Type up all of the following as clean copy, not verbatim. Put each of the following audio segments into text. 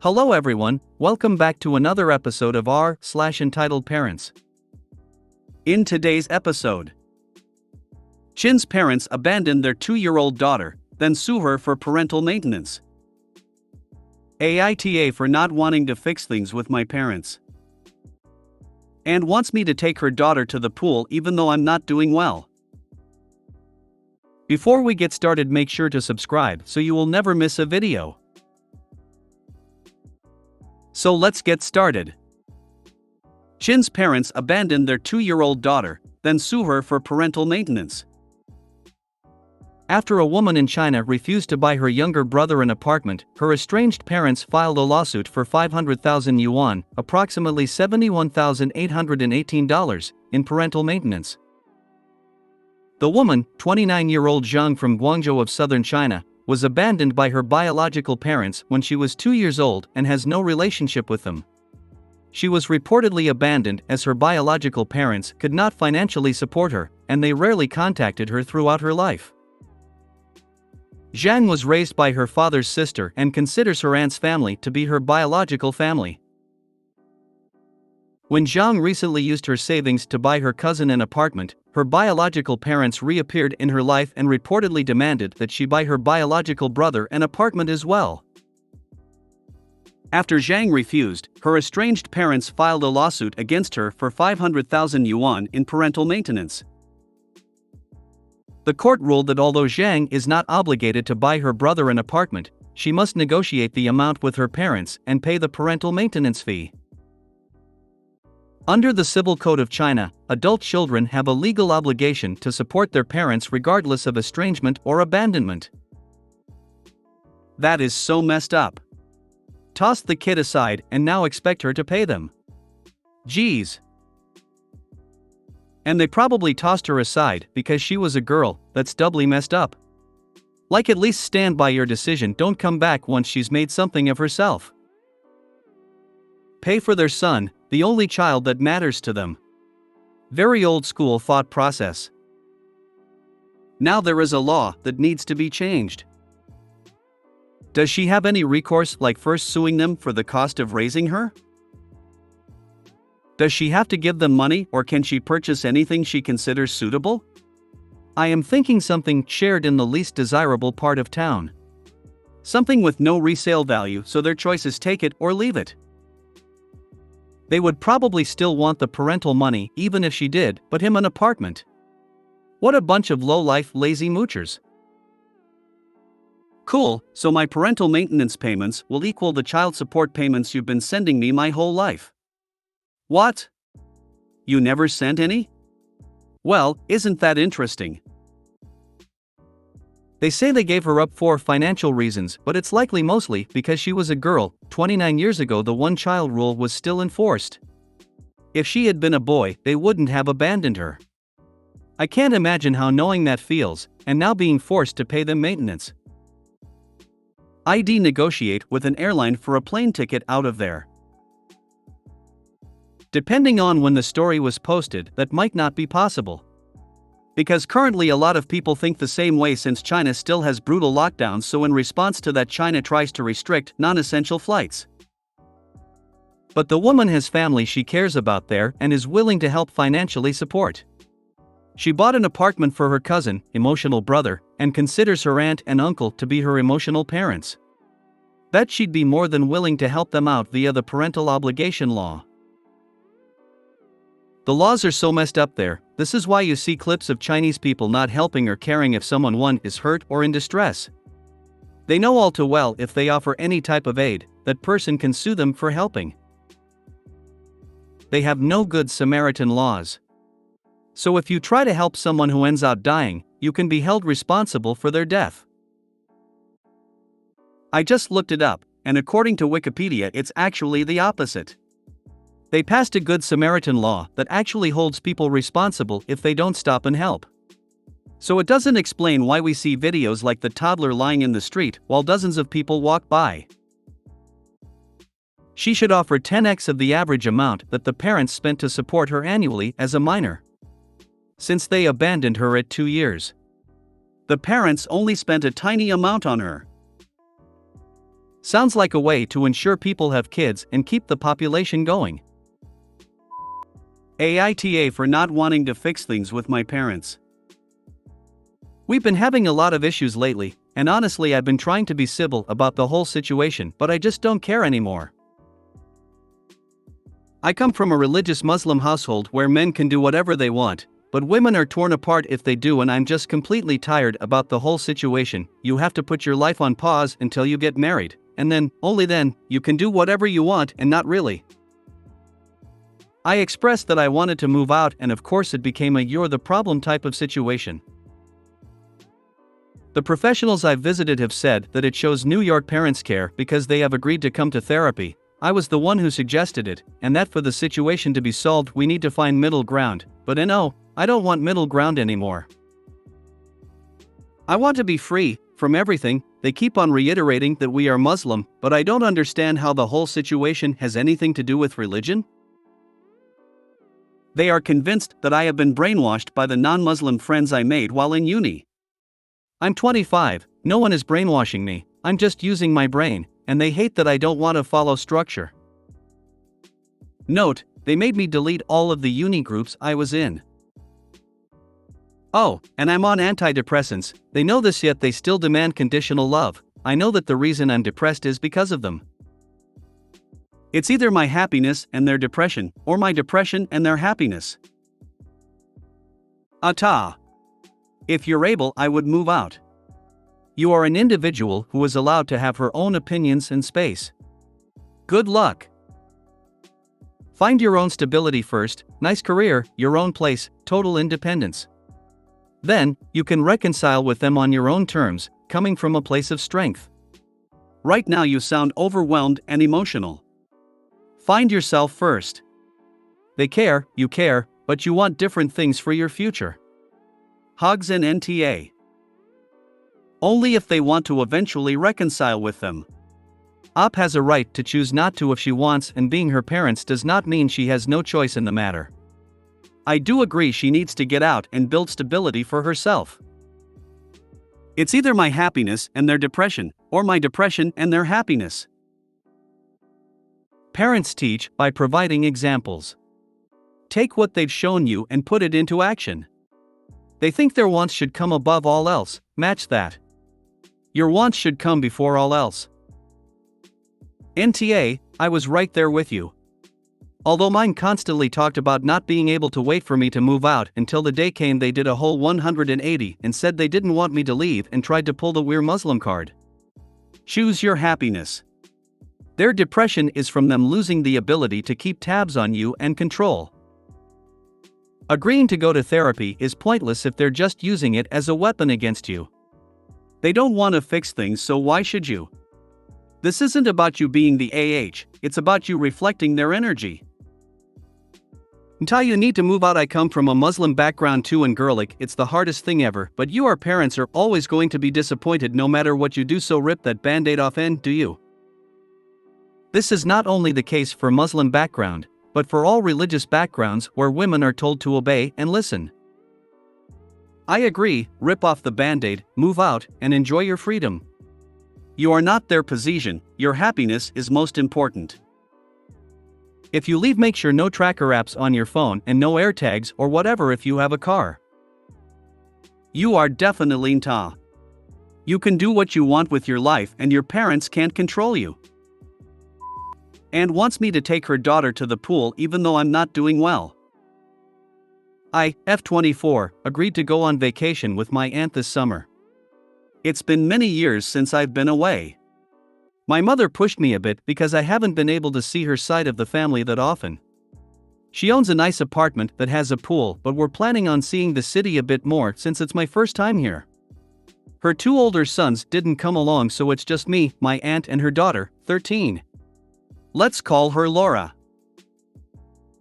Hello everyone, welcome back to another episode of r/Entitled Parents. In today's episode, Chin's parents abandon their 2-year-old daughter, then sue her for parental maintenance. AITA for not wanting to fix things with my parents. And wants me to take her daughter to the pool even though I'm not doing well. Before we get started, make sure to subscribe so you will never miss a video. So let's get started. Chin's parents abandoned their 2-year-old daughter, then sue her for parental maintenance. After a woman in China refused to buy her younger brother an apartment, her estranged parents filed a lawsuit for 500,000 yuan, approximately $71,818, in parental maintenance. The woman, 29-year-old Zhang from Guangzhou of southern China, was abandoned by her biological parents when she was 2 years old and has no relationship with them. She was reportedly abandoned as her biological parents could not financially support her, and they rarely contacted her throughout her life. Zhang was raised by her father's sister and considers her aunt's family to be her biological family. When Zhang recently used her savings to buy her cousin an apartment, her biological parents reappeared in her life and reportedly demanded that she buy her biological brother an apartment as well. After Zhang refused, her estranged parents filed a lawsuit against her for 500,000 yuan in parental maintenance. The court ruled that although Zhang is not obligated to buy her brother an apartment, she must negotiate the amount with her parents and pay the parental maintenance fee. Under the Civil Code of China, adult children have a legal obligation to support their parents regardless of estrangement or abandonment. That is so messed up. Tossed the kid aside and now expect her to pay them. Geez. And they probably tossed her aside because she was a girl. That's doubly messed up. Like, at least stand by your decision, don't come back once she's made something of herself. Pay for their son, the only child that matters to them. Very old school thought process. Now there is a law that needs to be changed. Does she have any recourse, like first suing them for the cost of raising her? Does she have to give them money, or can she purchase anything she considers suitable? I am thinking something shared in the least desirable part of town. Something with no resale value, so their choice is take it or leave it. They would probably still want the parental money even if she did but him an apartment. What a bunch of low-life lazy moochers. Cool, so my parental maintenance payments will equal the child support payments you've been sending me my whole life. What? You never sent any? Well, isn't that interesting? They say they gave her up for financial reasons, but it's likely mostly because she was a girl. 29 years ago the one-child rule was still enforced. If she had been a boy, they wouldn't have abandoned her. I can't imagine how knowing that feels, and now being forced to pay them maintenance. I'd negotiate with an airline for a plane ticket out of there. Depending on when the story was posted, that might not be possible. Because currently a lot of people think the same way, since China still has brutal lockdowns, so in response to that China tries to restrict non-essential flights. But the woman has family she cares about there and is willing to help financially support. She bought an apartment for her cousin, emotional brother, and considers her aunt and uncle to be her emotional parents. Bet she'd be more than willing to help them out via the parental obligation law. The laws are so messed up there. This is why you see clips of Chinese people not helping or caring if someone one is hurt or in distress. They know all too well if they offer any type of aid, that person can sue them for helping. They have no good Samaritan laws. So if you try to help someone who ends up dying, you can be held responsible for their death. I just looked it up, and according to Wikipedia it's actually the opposite. They passed a Good Samaritan law that actually holds people responsible if they don't stop and help. So it doesn't explain why we see videos like the toddler lying in the street while dozens of people walk by. She should offer 10x of the average amount that the parents spent to support her annually as a minor. Since they abandoned her at 2 years. The parents only spent a tiny amount on her. Sounds like a way to ensure people have kids and keep the population going. AITA for not wanting to fix things with my parents. We've been having a lot of issues lately, and honestly I've been trying to be civil about the whole situation, but I just don't care anymore. I come from a religious Muslim household where men can do whatever they want, but women are torn apart if they do, and I'm just completely tired about the whole situation. You have to put your life on pause until you get married, and then, only then, you can do whatever you want and not really. I expressed that I wanted to move out, and of course it became a "you're the problem" type of situation. The professionals I've visited have said that it shows New York parents care because they have agreed to come to therapy. I was the one who suggested it, and that for the situation to be solved we need to find middle ground, but no, I don't want middle ground anymore. I want to be free from everything. They keep on reiterating that we are Muslim, but I don't understand how the whole situation has anything to do with religion. They are convinced that I have been brainwashed by the non-Muslim friends I made while in uni. I'm 25, no one is brainwashing me, I'm just using my brain, and they hate that I don't want to follow structure. Note, they made me delete all of the uni groups I was in. Oh, and I'm on antidepressants. They know this yet they still demand conditional love. I know that the reason I'm depressed is because of them. It's either my happiness and their depression, or my depression and their happiness. Ata. If you're able, I would move out. You are an individual who is allowed to have her own opinions and space. Good luck. Find your own stability first, nice career, your own place, total independence. Then, you can reconcile with them on your own terms, coming from a place of strength. Right now you sound overwhelmed and emotional. Find yourself first. They care, you care, but you want different things for your future. Hugs and NTA. Only if they want to eventually reconcile with them. Op has a right to choose not to if she wants, and being her parents does not mean she has no choice in the matter. I do agree she needs to get out and build stability for herself. It's either my happiness and their depression, or my depression and their happiness. Parents teach by providing examples. Take what they've shown you and put it into action. They think their wants should come above all else, match that. Your wants should come before all else. NTA, I was right there with you. Although mine constantly talked about not being able to wait for me to move out until the day came, they did a whole 180 and said they didn't want me to leave and tried to pull the "we're Muslim" card. Choose your happiness. Their depression is from them losing the ability to keep tabs on you and control. Agreeing to go to therapy is pointless if they're just using it as a weapon against you. They don't want to fix things, so why should you? This isn't about you being the it's about you reflecting their energy. Until you need to move out. I come from a Muslim background too, and girlic, it's the hardest thing ever, but you, our parents, are always going to be disappointed no matter what you do, so rip that band-aid off, and do you? This is not only the case for Muslim background, but for all religious backgrounds where women are told to obey and listen. I agree, rip off the band-aid, move out, and enjoy your freedom. You are not their possession, your happiness is most important. If you leave, make sure no tracker apps on your phone and no AirTags or whatever if you have a car. You are definitely Nta. You can do what you want with your life and your parents can't control you. And wants me to take her daughter to the pool even though I'm not doing well. I, F24, agreed to go on vacation with my aunt this summer. It's been many years since I've been away. My mother pushed me a bit because I haven't been able to see her side of the family that often. She owns a nice apartment that has a pool, but we're planning on seeing the city a bit more since it's my first time here. Her 2 older sons didn't come along, so it's just me, my aunt, and her daughter, 13. Let's call her Laura.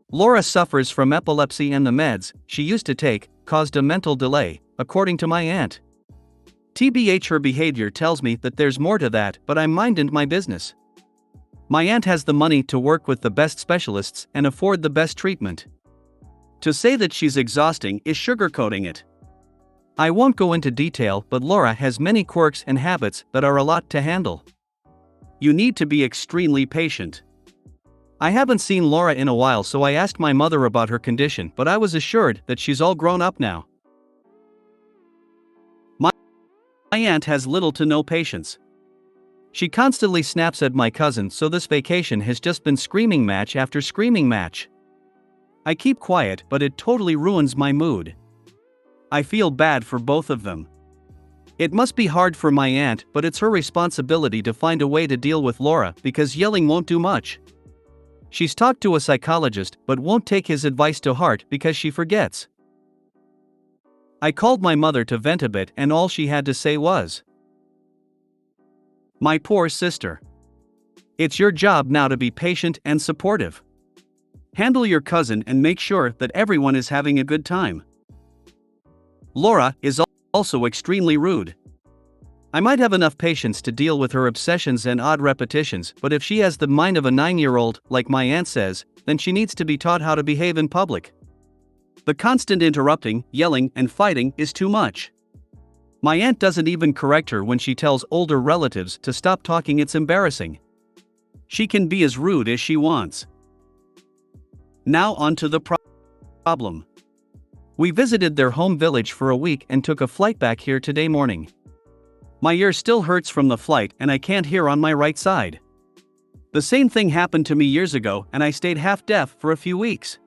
Laura suffers from epilepsy, and the meds she used to take caused a mental delay, according to my aunt. TBH, her behavior tells me that there's more to that, but I'm minding my business. My aunt has the money to work with the best specialists and afford the best treatment. To say that she's exhausting is sugarcoating it. I won't go into detail, but Laura has many quirks and habits that are a lot to handle. You need to be extremely patient. I haven't seen Laura in a while, so I asked my mother about her condition, but I was assured that she's all grown up now. My aunt has little to no patience. She constantly snaps at my cousin, so this vacation has just been screaming match after screaming match. I keep quiet, but it totally ruins my mood. I feel bad for both of them. It must be hard for my aunt, but it's her responsibility to find a way to deal with Laura because yelling won't do much. She's talked to a psychologist but won't take his advice to heart because she forgets. I called my mother to vent a bit, and all she had to say was, "My poor sister. It's your job now to be patient and supportive. Handle your cousin and make sure that everyone is having a good time." Laura is also extremely rude. I might have enough patience to deal with her obsessions and odd repetitions, but if she has the mind of a 9-year-old, like my aunt says, then she needs to be taught how to behave in public. The constant interrupting, yelling, and fighting is too much. My aunt doesn't even correct her when she tells older relatives to stop talking. It's embarrassing. She can be as rude as she wants. Now on to the problem. We visited their home village for a week and took a flight back here today morning. My ear still hurts from the flight and I can't hear on my right side. The same thing happened to me years ago and I stayed half deaf for a few weeks.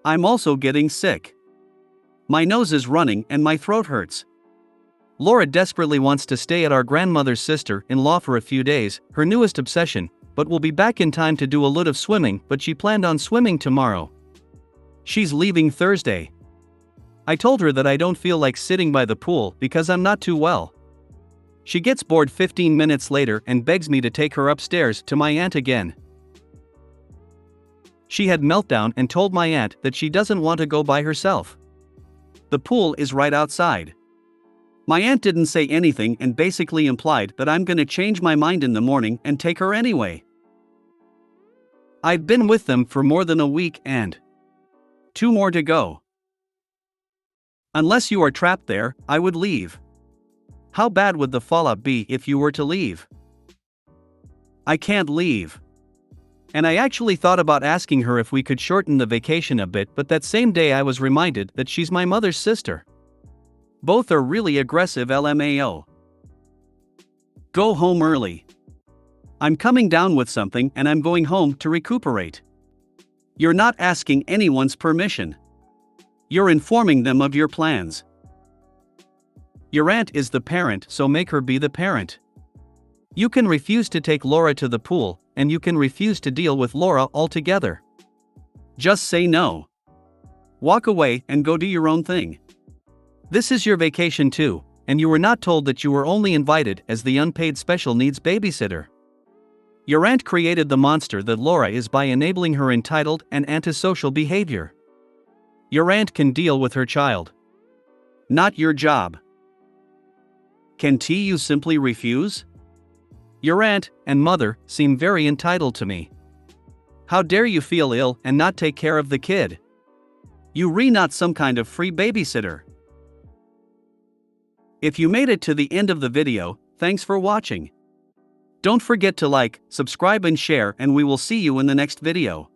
I'm also getting sick. My nose is running and my throat hurts. Laura desperately wants to stay at our grandmother's sister-in-law for a few days, her newest obsession, but will be back in time to do a lot of swimming, but she planned on swimming tomorrow. She's leaving Thursday. I told her that I don't feel like sitting by the pool because I'm not too well. She gets bored 15 minutes later and begs me to take her upstairs to my aunt again. She had meltdown and told my aunt that she doesn't want to go by herself. The pool is right outside. My aunt didn't say anything and basically implied that I'm gonna change my mind in the morning and take her anyway. I've been with them for more than a week and 2 more to go. Unless you are trapped there, I would leave. How bad would the fallout be if you were to leave? I can't leave. And I actually thought about asking her if we could shorten the vacation a bit, but that same day I was reminded that she's my mother's sister. Both are really aggressive, LMAO. Go home early. I'm coming down with something and I'm going home to recuperate. You're not asking anyone's permission. You're informing them of your plans. Your aunt is the parent, so make her be the parent. You can refuse to take Laura to the pool, and you can refuse to deal with Laura altogether. Just say no. Walk away and go do your own thing. This is your vacation too, and you were not told that you were only invited as the unpaid special needs babysitter. Your aunt created the monster that Laura is by enabling her entitled and antisocial behavior. Your aunt can deal with her child. Not your job. Can you simply refuse? Your aunt and mother seem very entitled to me. How dare you feel ill and not take care of the kid? You not some kind of free babysitter. If you made it to the end of the video, thanks for watching. Don't forget to like, subscribe and share, and we will see you in the next video.